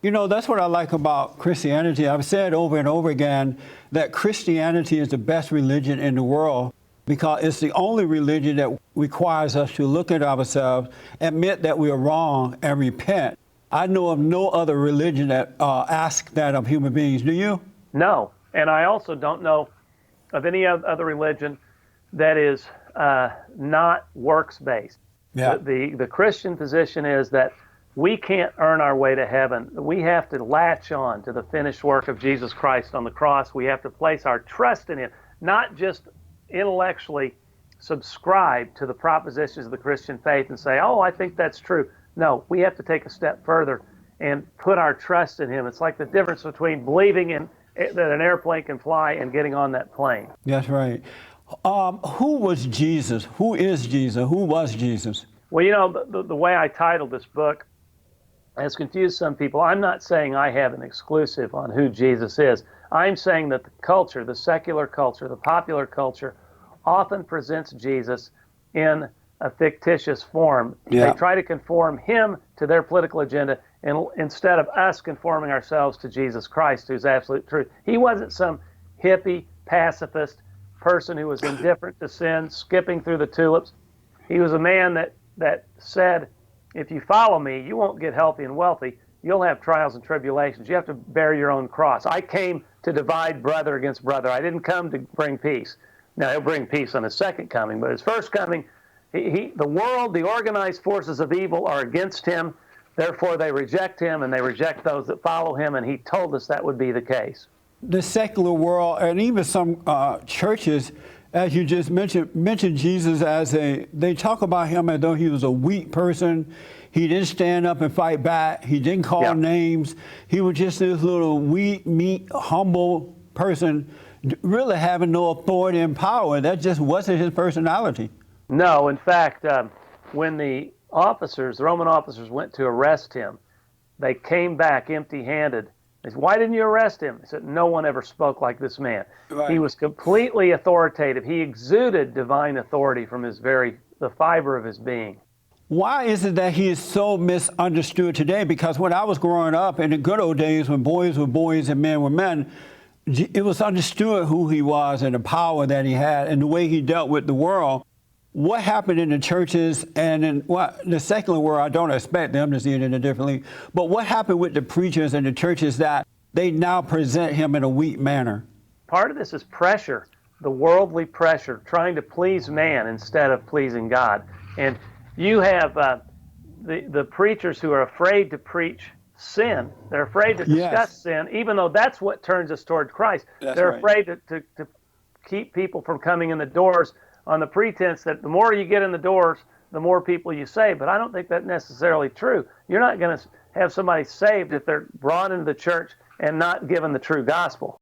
You know, that's what I like about Christianity. I've said over and over again that Christianity is the best religion in the world because it's the only religion that requires us to look at ourselves, admit that we are wrong, and repent. I know of no other religion that asks that of human beings. Do you? No. And I also don't know of any other religion that is not works-based. Yeah. The Christian position is that we can't earn our way to heaven. We have to latch on to the finished work of Jesus Christ on the cross. We have to place our trust in Him, not just intellectually subscribe to the propositions of the Christian faith and say, oh, I think that's true. No, we have to take a step further and put our trust in Him. It's like the difference between believing that an airplane can fly and getting on that plane. That's right. Who was Jesus? Who is Jesus? Who was Jesus? Well, you know, the way I titled this book has confused some people. I'm not saying I have an exclusive on who Jesus is. I'm saying that the culture, the secular culture, the popular culture, often presents Jesus in a fictitious form. Yeah. They try to conform Him to their political agenda instead of us conforming ourselves to Jesus Christ, who's absolute truth. He wasn't some hippie, pacifist person who was indifferent to sin, skipping through the tulips. He was a man that said, if you follow me, you won't get healthy and wealthy. You'll have trials and tribulations. You have to bear your own cross. I came to divide brother against brother. I didn't come to bring peace. Now, He'll bring peace on His second coming, but His first coming, the world, the organized forces of evil are against Him. Therefore, they reject Him, and they reject those that follow Him, and He told us that would be the case. The secular world, and even some churches, as you just mentioned Jesus as they talk about Him as though He was a weak person. He didn't stand up and fight back. He didn't call names. He was just this little weak, meek, humble person, really having no authority and power. That just wasn't His personality. No, in fact, when the Roman officers went to arrest Him, they came back empty-handed. They said, why didn't you arrest Him? He said, no one ever spoke like this man. Right. He was completely authoritative. He exuded divine authority from the fiber of His being. Why is it that He is so misunderstood today? Because when I was growing up in the good old days when boys were boys and men were men, it was understood who He was and the power that He had and the way He dealt with the world. What happened in the churches and in the secular world, I don't expect them to see it in a different league, but what happened with the preachers and the churches that they now present Him in a weak manner? Part of this is pressure, the worldly pressure, trying to please man instead of pleasing God. And you have the preachers who are afraid to preach sin. They're afraid to discuss sin, even though that's what turns us toward Christ. They're afraid to keep people from coming in the doors on the pretense that the more you get in the doors, the more people you save. But I don't think that's necessarily true. You're not going to have somebody saved if they're brought into the church and not given the true gospel.